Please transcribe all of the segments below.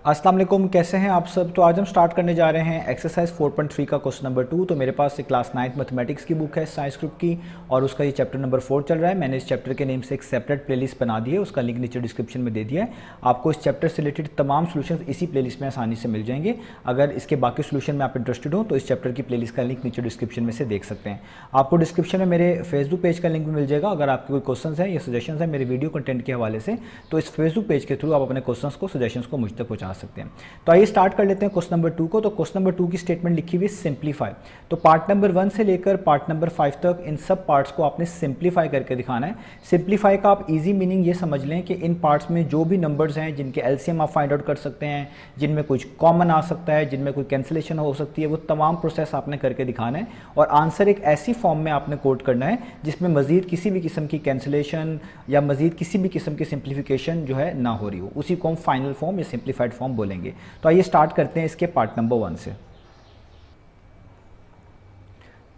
अस्सलाम वालेकुम, कैसे हैं आप सब। तो आज हम स्टार्ट करने जा रहे हैं एक्सरसाइज 4.3 का क्वेश्चन नंबर 2। तो मेरे पास एक क्लास 9th मैथमेटिक्स की बुक है साइंस ग्रुप की और उसका ये चैप्टर नंबर 4 चल रहा है। मैंने इस चैप्टर के नेम से एक सेपरेट प्लेलिस्ट बना दी है, उसका लिंक नीचे डिस्क्रिप्शन में दे दिया है। आपको इस चैप्टर से रिलेटेड तमाम सोल्यूशन इसी प्लेलिस्ट में आसानी से मिल जाएंगे। अगर इसके बाकी सोल्यूशन में आप इंटरेस्टेड हो तो इस चैप्टर की प्लेलिस्ट का लिंक नीचे डिस्क्रिप्शन में से देख सकते हैं। आपको डिस्क्रिप्शन में मेरे फेसबुक पेज का लिंक भी मिल जाएगा। अगर आपके कोई क्वेश्चन है या सजेशन है मेरे वीडियो कंटेंट के हवाले से, तो इस फेसबुक पेज के थ्रू आप अपने क्वेश्चन को, सजेशन को मुझ तक पहुँचा सकते हैं। तो आइए स्टार्ट कर लेते हैं क्वेश्चन नंबर 2 को। तो क्वेश्चन नंबर 2 की स्टेटमेंट लिखी हुई है सिंप्लीफाई। तो पार्ट नंबर 1 से लेकर पार्ट नंबर 5 तक इन सब पार्ट्स को आपने सिंप्लीफाई करके दिखाना है। सिंप्लीफाई का आप इजी मीनिंग ये समझ लें कि इन पार्ट्स में जो भी नंबर्स हैं जिनके एलसीएम आप फाइंड आउट कर सकते हैं, जिनमें कुछ कॉमन आ सकता है, जिनमें कोई कैंसिलेशन हो सकती है, वो तमाम प्रोसेस आपने करके दिखाना है और आंसर एक ऐसी फॉर्म में आपने कोट करना है जिसमें मजीद किसी भी किस्म की कैंसिलेशन या मजीद किसी भी किस्म की सिंप्लीफिकेशन जो है ना हो रही हो। उसी को हम फाइनल फॉर्म या सिंप्लीफाइड फॉर्म बोलेंगे। तो आइए स्टार्ट करते हैं इसके पार्ट नंबर 1 से।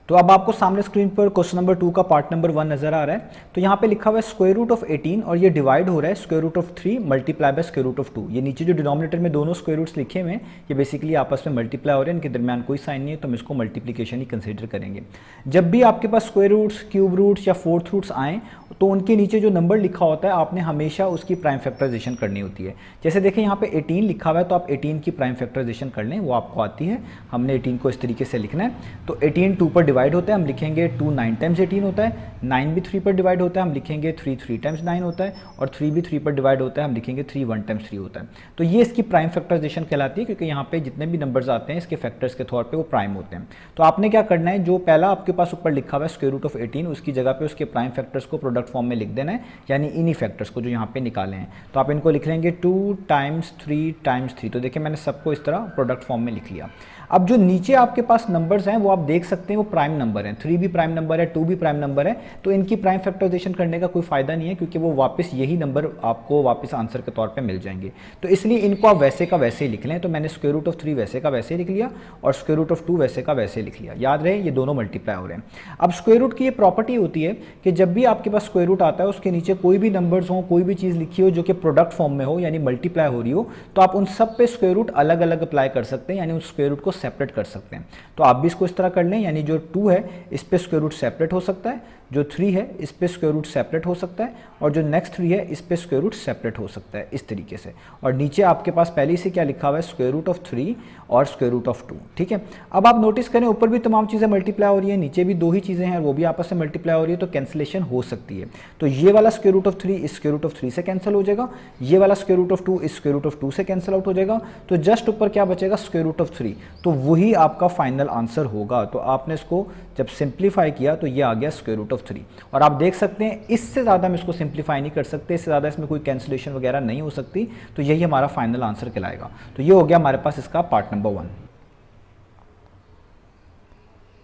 तो अब आपको सामने स्क्रीन पर क्वेश्चन नंबर 2 का पार्ट नंबर 1 नजर आ रहा है। तो यहाँ पे लिखा हुआ है स्क्वायर रूट ऑफ 18 और ये डिवाइड हो रहा है square root of 3 multiply by square root of 2। ये नीचे जो डिनोमिनेटर में दोनों स्क्वायर रूट्स लिखे हुए हैं ये बेसिकली आपस में मल्टीप्लाई हो रहे हैं, इनके दरमियान कोई साइन नहीं है, तो हम इसको मल्टीप्लीकेशन ही कंसिडर करेंगे। जब भी आपके पास स्क्वायर रूट्स, क्यूब रूट्स या फोर्थ रूट्स आएँ तो उनके नीचे जो नंबर लिखा होता है आपने हमेशा उसकी प्राइम फैक्टराइजेशन करनी होती है। जैसे देखें यहाँ पे 18 लिखा हुआ है तो आप 18 की प्राइम फैक्टराइजेशन कर लें, वो आपको आती है। हमने 18 को इस तरीके से लिखना है। तो 18 2 पर डिवाइड होता है, हम लिखेंगे 2 9 टाइम्स 18 होता है। 9 भी 3 पर डिवाइड होता है, हम लिखेंगे 3 3 टाइम्स 9 होता है। और 3 भी 3 पर डिवाइड होता है, हम लिखेंगे 3 1 टाइम्स 3 होता है। तो ये इसकी प्राइम फैक्टराइजेशन कहलाती है, क्योंकि यहाँ पे जितने भी नंबर्स आते हैं इसके फैक्टर्स के तौर पर वो प्राइम होते हैं। तो आपने क्या करना है, जो पहला आपके पास ऊपर लिखा हुआ है स्क्वायर रूट ऑफ 18 उसकी जगह पे उसके प्राइम फैक्टर्स को प्रोडक्ट फॉर्म में लिख देना है, यानी इन्हीं फैक्टर्स को जो यहाँ पे निकाले हैं। तो आप इनको लिख लेंगे 2 टाइम्स 3 टाइम्स 3। तो देखिए मैंने सबको इस तरह प्रोडक्ट फॉर्म में लिख लिया। अब जो नीचे आपके पास नंबर्स हैं वो आप देख सकते हैं वो प्राइम नंबर हैं। 3 भी प्राइम नंबर है, 2 भी प्राइम नंबर है। तो इनकी प्राइम फैक्टराइजेशन करने का कोई फायदा नहीं है, क्योंकि वो वापस यही नंबर आपको वापस आंसर के तौर पे मिल जाएंगे। तो इसलिए इनको आप वैसे का वैसे ही लिख लें। तो मैंने स्क्वायर रूट ऑफ 3 वैसे का वैसे ही लिख लिया और स्क्वायर रूट ऑफ 2 वैसे का वैसे ही लिख लिया। याद रहे ये दोनों मल्टीप्लाई हो रहे हैं। अब स्क्वायर रूट की ये प्रॉपर्टी होती है कि जब भी आपके पास स्क्वायर रूट आता है उसके नीचे कोई भी नंबर्स हो, कोई भी चीज़ लिखी हो जो कि प्रोडक्ट फॉर्म में हो यानी मल्टीप्लाई हो रही हो, तो आप उन सब पे स्क्वायर रूट अलग अलग अप्लाई कर सकते हैं, यानी उस स्क्वायर रूट को सेपरेट कर सकते हैं। तो आप भी इसको इस तरह कर लें, यानी जो 2 है इस पे स्क्वायर रूट सेपरेट हो सकता है, जो 3 है इस पे स्क्वायर रूट सेपरेट हो सकता है, और जो नेक्स्ट 3 है इस पे स्क्वायर रूट सेपरेट हो सकता है, इस तरीके से। और नीचे आपके पास पहले से क्या लिखा हुआ है, स्क्वायर रूट ऑफ 3 और स्क्वायर रूट ऑफ 2। ठीक है, अब आप नोटिस करें ऊपर भी तमाम चीज़ें मल्टीप्लाई हो रही है, नीचे भी 2 ही चीज़ें हैं वो भी आपस में मल्टीप्लाई हो रही है, तो कैंसिलेशन हो सकती है। तो ये वाला स्क्वायर रूट ऑफ 3 इस स्क्वायर रूट ऑफ 3 से कैंसिल हो जाएगा, ये वाला स्क्वायर रूट ऑफ 2 इस स्क्वायर रूट ऑफ 2 से कैंसिल आउट हो जाएगा। तो जस्ट ऊपर क्या बचेगा, स्क्वायर रूट ऑफ 3। तो वही आपका फाइनल आंसर होगा। तो आपने इसको जब सिंप्लीफाई किया तो ये आ गया स्क्वायर रूट ऑफ 3। और आप देख सकते हैं इससे ज़्यादा हम इसको सिंप्लीफाई नहीं कर सकते, इससे ज़्यादा इसमें कोई कैंसिलेशन वगैरह नहीं हो सकती। तो यही हमारा फाइनल आंसर कहलाएगा। तो ये हो गया हमारे पास इसका पार्ट नंबर 1।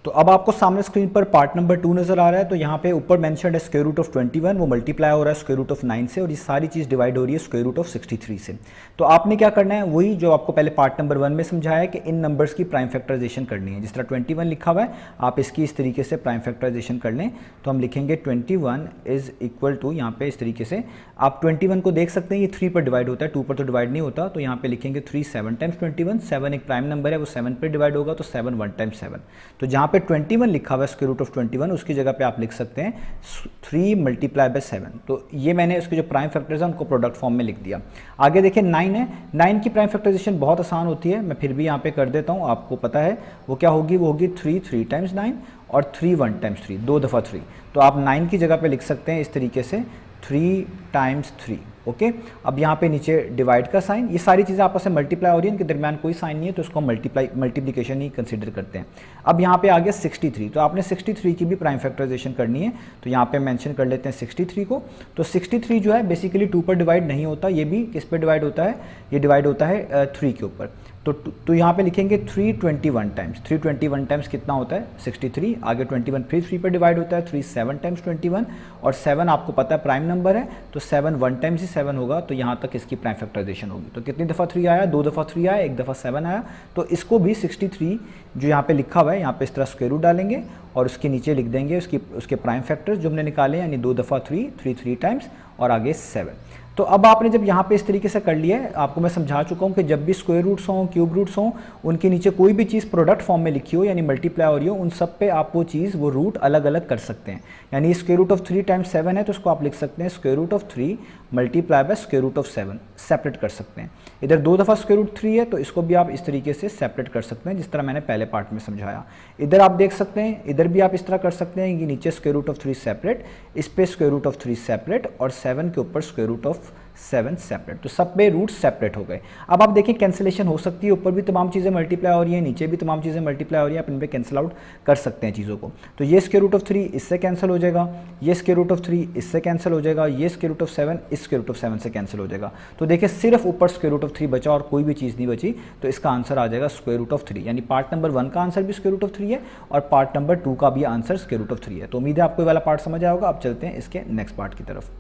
तो अब आपको सामने स्क्रीन पर पार्ट नंबर 2 नजर आ रहा है। तो यहाँ पे ऊपर मेंशन्ड है स्क्वायर रूट ऑफ 21, वो मल्टीप्लाई हो रहा है स्क्वायर रूट ऑफ 9 से, और ये सारी चीज़ डिवाइड हो रही है स्क्वायर रूट ऑफ 63 से। तो आपने क्या करना है, वही जो आपको पहले पार्ट नंबर 1 में समझाया है कि इन नंबर्स की प्राइम फैक्टराइजेशन करनी है। जिस तरह 21 लिखा हुआ है आप इसकी इस तरीके से प्राइम फैक्टराइजेशन कर लें। तो हम लिखेंगे 21 इज इक्वल टू, यहाँ पे इस तरीके से आप 21 को देख सकते हैं, ये 3 पर डिवाइड होता है, 2 पर तो डिवाइड नहीं होता। तो यहाँ पे लिखेंगे 3 7 टाइम्स 21, 7 एक प्राइम नंबर है वो 7 पर डिवाइड होगा, तो 7 1 टाइम्स 7। तो जहाँ पे 21 लिखा हुआ है स्क्वायर रूट ऑफ 21 उसकी जगह पे आप लिख सकते हैं 3 मल्टीप्लाई बाय 7। तो ये मैंने उसके जो प्राइम फैक्टर्स हैं उनको प्रोडक्ट फॉर्म में लिख दिया। आगे देखिए 9 है, 9 की प्राइम फैक्टराइजेशन बहुत आसान होती है, मैं फिर भी यहाँ पे कर देता हूँ, आपको पता है वो क्या होगी, वो होगी 3 3 टाइम्स 9 और 3 1 टाइम्स 3, 2 दफ़ा 3। तो आप 9 की जगह पे लिख सकते हैं इस तरीके से 3 टाइम्स 3। ओके, अब यहाँ पे नीचे डिवाइड का साइन, ये सारी चीज़ें आपस में मल्टीप्लाई हो रही है, इनके दरमियान कोई साइन नहीं है, तो इसको मल्टीप्लिकेशन ही कंसीडर करते हैं। अब यहाँ पे आ गया 63, तो आपने 63 की भी प्राइम फैक्टराइजेशन करनी है। तो यहाँ पे मेंशन कर लेते हैं 63 को। तो 63 जो है बेसिकली 2 पर डिवाइड नहीं होता, ये भी किस पर डिवाइड होता है, ये डिवाइड होता है 3 के ऊपर। तो यहाँ पे लिखेंगे 321 टाइम्स, 321 टाइम्स कितना होता है 63। आगे 21 फिर 3 पर डिवाइड होता है, 3 7 टाइम्स 21, और 7 आपको पता है प्राइम नंबर है, तो 7 1 टाइम्स ही 7 होगा। तो यहाँ तक इसकी प्राइम फैक्टराइजेशन होगी। तो कितनी दफ़ा 3 आया, 2 दफ़ा 3 आया, 1 दफ़ा 7 आया। तो इसको भी 63 जो यहाँ पे लिखा हुआ है, यहाँ पे इस तरह स्क्वायर रूट डालेंगे और उसके नीचे लिख देंगे उसके प्राइम फैक्टर्स जो हमने निकाले, यानी 2 दफ़ा 3 3 टाइम्स और आगे 7। तो अब आपने जब यहाँ पे इस तरीके से कर लिया है, आपको मैं समझा चुका हूँ कि जब भी स्क्वायर रूट्स हों, क्यूब रूट्स हों, उनके नीचे कोई भी चीज़ प्रोडक्ट फॉर्म में लिखी हो यानी मल्टीप्लाई हो रही हो, उन सब पे आप वो चीज़ वो रूट अलग अलग कर सकते हैं। यानी स्क्वायर रूट ऑफ 3 टाइम्स 7 है तो उसको आप लिख सकते हैं square root of 3 multiply by square root of 7, separate कर सकते हैं। इधर 2 दफ़ा स्क्वायर रूट 3 है तो इसको भी आप इस तरीके से सेपरेट कर सकते हैं जिस तरह मैंने पहले पार्ट में समझाया। इधर आप देख सकते हैं, इधर भी आप इस तरह कर सकते हैं कि नीचे स्क्वायर रूट ऑफ 3 सेपरेट, इस पे स्क्वायर रूट ऑफ 3 सेपरेट और 7 के ऊपर स्क्वायर रूट ऑफ 7 सेपरेट। तो सब पे रूट सेपरेट हो गए। अब आप देखिए कैंसिलेशन हो सकती है, ऊपर भी तमाम चीज़ें मल्टीप्लाई हो रही हैं, नीचे भी तमाम चीज़ें मल्टीप्लाई हो रही हैं, आप इन पे कैंसिल आउट कर सकते हैं चीज़ों को। तो ये स्क्वायर रूट ऑफ 3 इससे कैंसिल हो जाएगा, ये स्क्वायर रूट ऑफ 3 इससे कैंसिल हो जाएगा, ये स्क्वायर रूट ऑफ 7 इस स्क्वायर रूट ऑफ 7 से कैंसिल हो जाएगा। तो देखिए सिर्फ ऊपर स्क्वायर रूट ऑफ 3 बचा और कोई भी चीज़ नहीं बची, तो इसका आंसर आ जाएगा स्क्वायर रूट ऑफ 3। यानी पार्ट नंबर 1 का आंसर भी स्क्वायर रूट ऑफ 3 है और पार्ट नंबर 2 का भी आंसर स्क्वायर रूट ऑफ 3 है। तो उम्मीद है आपको ये वाला पार्ट समझ आया होगा। अब चलते हैं इसके नेक्स्ट पार्ट की तरफ।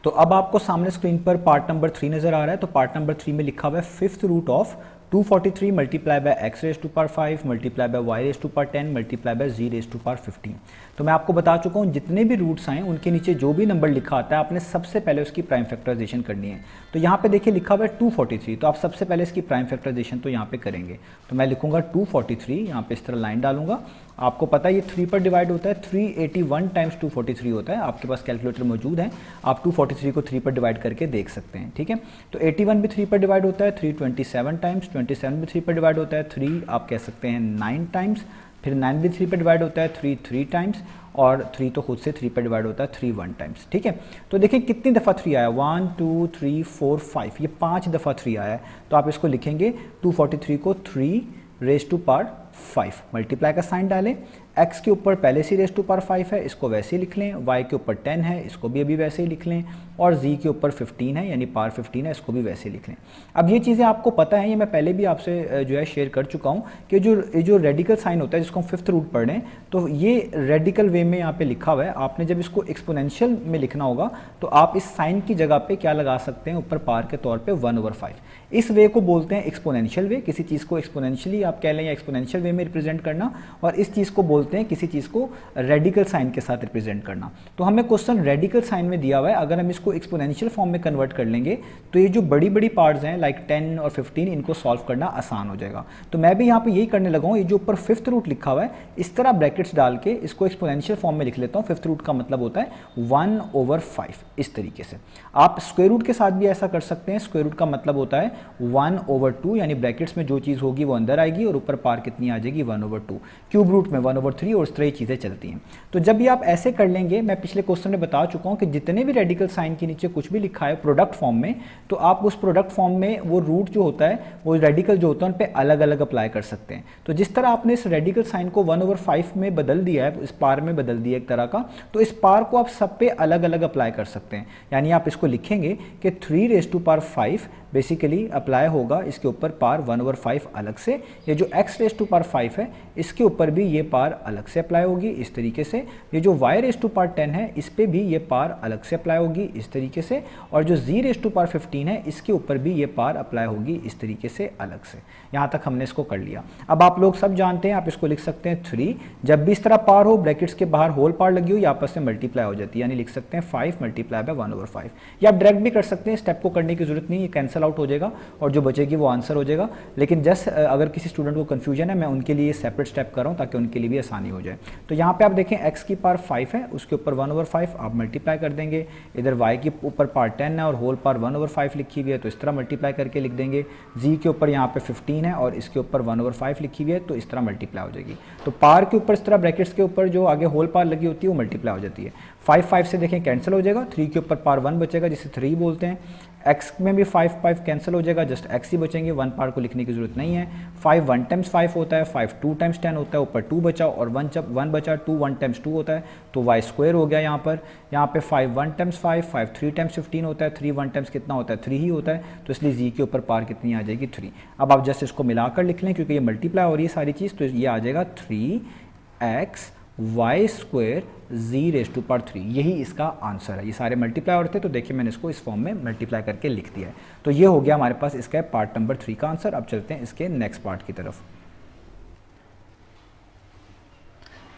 तो अब आपको सामने स्क्रीन पर पार्ट नंबर 3 नजर आ रहा है। तो पार्ट नंबर 3 में लिखा हुआ है 5th root of 243 multiply by X raise to power 5 multiply by Y raise to power 10 multiply by Z raise to power 15। तो मैं आपको बता चुका हूँ जितने भी रूट्स आए उनके नीचे जो भी नंबर लिखा आता है आपने सबसे पहले उसकी प्राइम फैक्टराइजेशन करनी है। तो यहाँ पे देखिए लिखा हुआ है 243, तो आप सबसे पहले इसकी प्राइम फैक्टराइजेशन तो यहाँ पे करेंगे। तो मैं लिखूंगा 243, यहाँ पे इस तरह लाइन डालूंगा। आपको पता है ये 3 पर डिवाइड होता है, 381 टाइम्स 243 होता है। आपके पास कैलकुलेटर मौजूद है, आप 243 को 3 पर डिवाइड करके देख सकते हैं। ठीक है, तो 81 भी 3 पर डिवाइड होता है, 327 टाइम्स, 27 भी 3 पर डिवाइड होता है, 3 आप कह सकते हैं 9 टाइम्स, फिर 9 भी 3 पर डिवाइड होता है, 3 टाइम्स, और 3 तो खुद से 3 पर डिवाइड होता है, 3 1 टाइम्स। ठीक है, तो देखिए कितनी दफ़ा 3 आया, 1 2 3 4 5, ये 5 दफ़ा 3 आया है। तो आप इसको लिखेंगे 243 को 3 रेज टू पावर 5, मल्टीप्लाई का साइन डालें, x के ऊपर पहले से रेज टू पावर 5 है, इसको वैसे ही लिख लें, y के ऊपर 10 है, इसको भी अभी वैसे ही लिख लें, और z के ऊपर 15 है यानी पावर 15 है, इसको भी वैसे ही लिख लें। अब ये चीज़ें आपको पता है, ये मैं पहले भी आपसे जो है शेयर कर चुका हूँ कि जो रेडिकल साइन होता है जिसको हम 5th रूट पढ़ रहे हैं, तो ये रेडिकल वे में यहाँ पे लिखा हुआ है। आपने जब इसको एक्सपोनेंशियल में लिखना होगा तो आप इस साइन की जगह पे क्या लगा सकते हैं, ऊपर पावर के तौर पे 1/5। इस वे को बोलते हैं एक्सपोनेंशियल वे। किसी चीज़ को एक्सपोनेंशियली आप कह लें या एक्सपोनेंशियल वे में रिप्रेजेंट करना, और इस चीज़ को बोलते हैं किसी चीज़ को रेडिकल साइन के साथ रिप्रेजेंट करना। तो हमें क्वेश्चन रेडिकल साइन में दिया हुआ है, अगर हम इसको एक्सपोनेंशियल फॉर्म में कन्वर्ट कर लेंगे तो ये जो बड़ी बड़ी पार्ट्स हैं लाइक 10 और 15, इनको सॉल्व करना आसान हो जाएगा। तो मैं भी यहाँ पे यही करने लगा हूँ, ये जो ऊपर 5th रूट लिखा हुआ है इस तरह ब्रैकेट्स डाल के इसको एक्सपोनेंशियल फॉर्म में लिख लेता हूँ। 5th रूट का मतलब होता है 1/5, इस तरीके से। आप स्क्वायर रूट के साथ भी ऐसा कर सकते हैं। स्क्वायर रूट का मतलब होता है 1/2, यानी ब्रैकेट्स में जो चीज़ होगी वो अंदर आएगी और ऊपर पार कितनी आ जाएगी, 1/2। क्यूब रूट में 1/3 और इस तरह चीज़ें चलती हैं। तो जब भी आप ऐसे कर लेंगे, मैं पिछले क्वेश्चन में बता चुका हूँ कि जितने भी रेडिकल साइन के नीचे कुछ भी लिखा है प्रोडक्ट फॉर्म में, तो आप उस प्रोडक्ट फॉर्म में वो रूट जो होता है, वो रेडिकल जो होता है, उन पर अलग अलग अप्लाई कर सकते हैं। तो जिस तरह आपने इस रेडिकल साइन को 1/5 में बदल दिया है, इस पार में बदल दिया एक तरह का, तो इस पार को आप सब पे अलग अलग अप्लाई कर सकते हैं। यानी आप इसको लिखेंगे कि 3 raise to power 5 basically apply होगा इसके ऊपर पार 1/5 अलग से। ये जो x रेज टू पावर 5 है इसके ऊपर भी ये पार अलग से अप्लाई होगी इस तरीके से। ये जो y रेज टू पावर 10 है इस पे भी ये पार अलग से अप्लाई होगी इस तरीके से, और जो z रेज टू पावर 15 है इसके ऊपर भी ये पार अप्लाई होगी इस तरीके से अलग से। यहाँ तक हमने इसको कर लिया। अब आप लोग सब जानते हैं, आप इसको लिख सकते हैं 3। जब भी इस तरह पार हो, ब्रैकेट्स के बाहर होल पार लगी हो, ये आपस में मल्टीप्लाई हो जाती है, यानी लिख सकते हैं 5 मल्टीप्लाई बाय 1/5। या आप डायरेक्ट भी कर सकते हैं, स्टेप को करने की जरूरत नहीं, ये कैंसिल आउट हो जाएगा और जो बचेगी वो आंसर हो जाएगा। लेकिन जस्ट अगर किसी स्टूडेंट को कंफ्यूजन है, मैं उनके लिए सेपरेट स्टेप कर रहा हूँ ताकि उनके लिए भी आसानी हो जाए। तो यहाँ पे आप देखें x की पावर 5 है, उसके ऊपर 1/5 आप मल्टीप्लाई कर देंगे। इधर y के ऊपर पावर 10 है और होल पावर 1/5 लिखी हुई है, तो इस तरह मल्टीप्लाई करके लिख देंगे। z के ऊपर यहाँ पे 15 है और इसके ऊपर 1/5 लिखी हुई है, तो इस तरह मल्टीप्लाई हो जाएगी। तो पार के ऊपर इस तरह ब्रैकेट्स के ऊपर जो आगे होल पार लगी होती है वो मल्टीप्लाई हो जाती है। 5 से देखें कैंसिल हो जाएगा, 3 के ऊपर पार 1 बचेगा जिसे 3 बोलते हैं। x में भी 5 कैंसिल हो जाएगा, जस्ट x ही बचेंगे, 1 पार को लिखने की जरूरत नहीं है। 5 1 टाइम्स 5 होता है, 5 2 टाइम्स 10 होता है, ऊपर 2 बचा और 1 जब 1 बचा, 2 1 टाइम्स 2 होता है, तो y स्क्वायर हो गया यहाँ पर। यहाँ पे 5 1 टाइम्स 5, 5 3 टाइम्स 15 होता है, 3 1 टाइम्स कितना होता है, 3 ही होता है, तो इसलिए z के ऊपर पार कितनी आ जाएगी, 3। अब आप जस्ट इसको मिलाकर लिख लें क्योंकि ये मल्टीप्लाई हो रही है सारी चीज़, तो ये आ जाएगा 3x y square z raise to power 3, यही इसका आंसर है। ये सारे मल्टीप्लाई हो रहे थे, तो देखिए मैंने इसको इस फॉर्म में मल्टीप्लाई करके लिख दिया है। तो ये हो गया हमारे पास इसका पार्ट नंबर 3 का आंसर। अब चलते हैं इसके नेक्स्ट पार्ट की तरफ।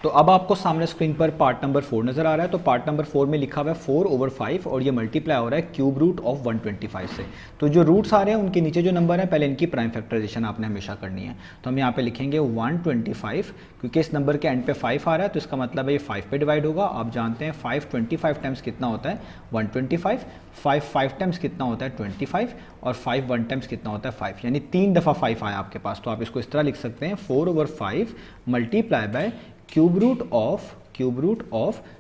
तो अब आपको सामने स्क्रीन पर पार्ट नंबर 4 नज़र आ रहा है। तो पार्ट नंबर 4 में लिखा हुआ है 4/5 और ये मल्टीप्लाई हो रहा है क्यूब रूट ऑफ 125 से। तो जो रूट्स आ रहे हैं उनके नीचे जो नंबर है पहले इनकी प्राइम फैक्टराइजेशन आपने हमेशा करनी है। तो हम यहाँ पे लिखेंगे 125, क्योंकि इस नंबर के एंड पे 5 आ रहा है तो इसका मतलब है ये 5 पे डिवाइड होगा। आप जानते हैं 5 25 टाइम्स कितना होता है 125, 5 टाइम्स कितना होता है 25 और 5 1 टाइम्स कितना होता है 5, यानी 3 दफ़ा 5 आया आपके पास। तो आप इसको इस तरह लिख सकते हैं 4/5 multiply by cube root of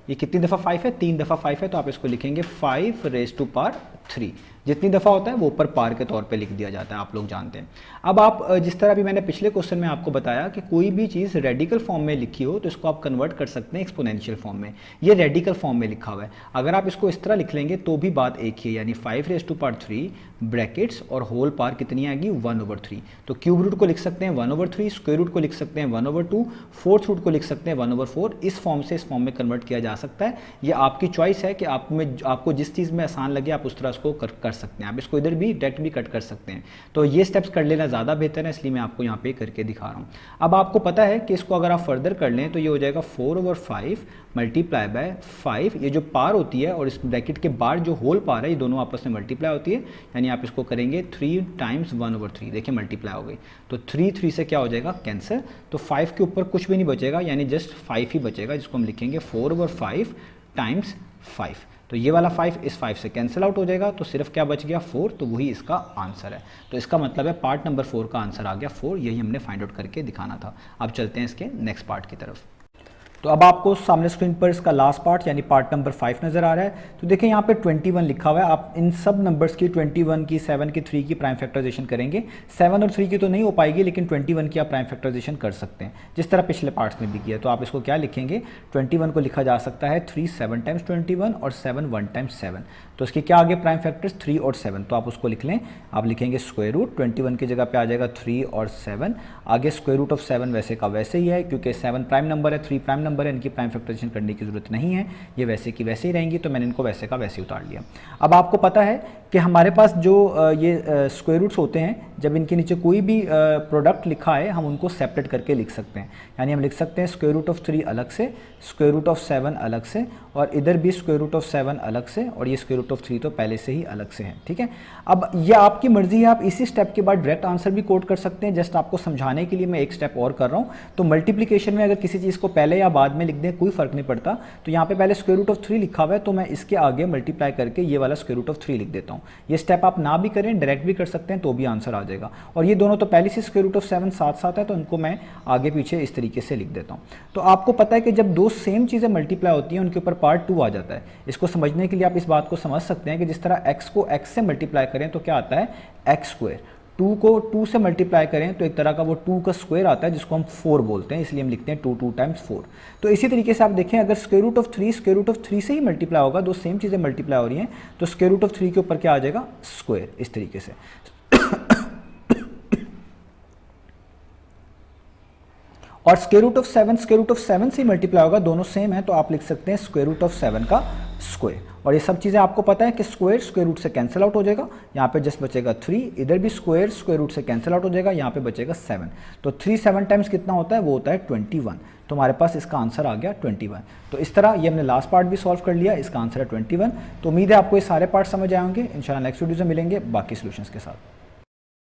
ये कितनी दफ़ा 5 है, 3 दफ़ा 5 है, तो आप इसको लिखेंगे 5⁻3। जितनी दफ़ा होता है वो ऊपर पार के तौर पे लिख दिया जाता है, आप लोग जानते हैं। अब आप जिस तरह भी मैंने पिछले क्वेश्चन में आपको बताया कि कोई भी चीज़ रेडिकल फॉर्म में लिखी हो तो इसको आप कन्वर्ट कर सकते हैं एक्सपोनेंशियल फॉर्म में। ये रेडिकल फॉर्म में लिखा हुआ है, अगर आप इसको इस तरह लिख लेंगे तो भी बात एक ही है, यानी 5⁻3 ब्रैकेट्स और होल पार कितनी आएगी 1/3। तो क्यूब रूट को लिख सकते हैं 1/3, स्क्वायर रूट को लिख सकते हैं 1/2, फोर्थ रूट को लिख सकते हैं 1/4। इस फॉर्म से इस फॉर्म में कन्वर्ट किया जा सकता है। ये आपकी चॉइस है कि आपको जिस चीज़ में आसान लगे आप उस तरह उसको कर सकते हैं। आप इसको इधर भी डायरेक्ट भी कट कर सकते हैं। तो ये स्टेप्स कर लेना ज़्यादा बेहतर है, इसलिए मैं आपको यहाँ पे करके दिखा रहा हूँ। अब आपको पता है कि इसको अगर आप फर्दर कर लें तो ये हो जाएगा 4/5 मल्टीप्लाई बाय 5, ये जो पार होती है और इस ब्रैकेट के बाहर जो होल पार है ये दोनों आपस में मल्टीप्लाई होती है, यानी आप इसको करेंगे 3 टाइम्स 1/3। देखिए मल्टीप्लाई हो गई तो 3 से क्या हो जाएगा कैंसिल, तो 5 के ऊपर कुछ भी नहीं बचेगा, यानी जस्ट 5 ही बचेगा, जिसको हम लिखेंगे 4/5 टाइम्स 5। तो ये वाला 5 इस 5 से कैंसिल आउट हो जाएगा, तो सिर्फ क्या बच गया 4, तो वही इसका आंसर है। तो इसका मतलब है पार्ट नंबर 4 का आंसर आ गया 4, यही हमने फाइंड आउट करके दिखाना था। अब चलते हैं इसके नेक्स्ट पार्ट की तरफ। तो अब आपको सामने स्क्रीन पर इसका लास्ट पार्ट यानी पार्ट नंबर 5 नज़र आ रहा है। तो देखिए यहाँ पे 21 लिखा हुआ है, आप इन सब नंबर्स की 21 की 7 की 3 की प्राइम फैक्टराइजेशन करेंगे। 7 और 3 की तो नहीं हो पाएगी, लेकिन 21 की आप प्राइम फैक्टराइजेशन कर सकते हैं, जिस तरह पिछले पार्ट्स में भी किया। तो आप इसको क्या लिखेंगे, 21 को लिखा जा सकता है 3 7 टाइम्स 21 और 7 1 टाइम्स 7। तो इसके क्या आगे प्राइम फैक्टर्स 3 और 7, तो आप उसको लिख लें। आप लिखेंगे स्क्वायर रूट 21 की जगह पे आ जाएगा 3 और 7, आगे स्क्वायर रूट ऑफ 7 वैसे का वैसे ही है, क्योंकि 7 प्राइम नंबर है 3 प्राइम नंबर है, इनकी प्राइम फैक्टराइजेशन करने की जरूरत नहीं है, ये वैसे की वैसे ही रहेंगी, तो मैंने इनको वैसे का वैसे ही उतार लिया। अब आपको पता है कि हमारे पास जो ये स्क्वायर रूट्स होते हैं, जब इनके नीचे कोई भी प्रोडक्ट लिखा है हम उनको सेपरेट करके लिख सकते हैं, यानी हम लिख सकते हैं स्क्वायर रूट ऑफ 3 अलग से, स्क्वायर रूट ऑफ 7 अलग से, और इधर भी स्क्वायर रूट ऑफ 7 अलग से, और ये स्क्वायर रूट ऑफ 3 तो पहले से ही अलग से है, ठीक है। अब ये आपकी मर्जी है, आप इसी स्टेप के बाद डायरेक्ट आंसर भी कोड कर सकते हैं। जस्ट आपको समझाने के लिए मैं एक स्टेप और कर रहा हूँ। तो मल्टीप्लिकेशन में अगर किसी चीज़ को पहले या बाद में लिख दें कोई फर्क नहीं पड़ता। तो यहाँ पे पहले स्क्वायर रूट ऑफ 3 लिखा हुआ है, तो मैं इसके आगे मल्टीप्लाई करके ये वाला स्क्वायर रूट ऑफ 3 लिख देता हूँ। ये स्टेप आप ना भी करें, डायरेक्ट भी कर सकते हैं, तो भी आंसर आ जाएगा। और ये दोनों तो पहले से स्क्वायर रूट ऑफ 7 साथ साथ है, तो उनको मैं आगे पीछे इस तरीके से लिख देता हूँ। तो आपको पता है कि जब दो सेम चीज़ें मल्टीप्लाई होती हैं उनके ऊपर पार्ट 2 आ जाता है। इसको समझने के लिए आप इस बात को समझ सकते हैं कि जिस तरह x को x से मल्टीप्लाई करें तो क्या आता है x स्क्वायर, 2 को 2 से मल्टीप्लाई करें तो एक तरह का वो 2 का स्क्वायर आता है, जिसको हम 4 बोलते हैं, इसलिए हम लिखते हैं 2 टाइम्स 4। तो इसी तरीके से आप देखें, अगर square root of 3 square root of 3 से ही मल्टीप्लाई होगा, दो सेम चीज़ें मल्टीप्लाई हो रही हैं, तो स्क्वायर रूट ऑफ 3 के ऊपर क्या आ जाएगा स्क्वायर, इस तरीके से। और स्क्वायर रूट ऑफ 7 से मल्टीप्लाई होगा, दोनों सेम है, तो आप लिख सकते हैं स्क्वायर रूट ऑफ 7 का स्क्वायर। और ये सब चीज़ें आपको पता है कि स्क्वायर रूट से कैंसिल आउट हो जाएगा, यहाँ पे जस्ट बचेगा 3, इधर भी स्क्वायर रूट से कैंसिल आउट हो जाएगा, यहाँ पे बचेगा 7। तो 3 7 टाइम्स कितना होता है, वो होता है 21। तो हमारे पास इसका आंसर आ गया 21। तो इस तरह ये हमने लास्ट पार्ट भी सॉल्व कर लिया, इसका आंसर है 21। तो उम्मीद है आपको ये सारे पार्ट समझ आए होंगे। इंशाल्लाह नेक्स्ट वीडियो में मिलेंगे बाकी सॉल्यूशंस के साथ।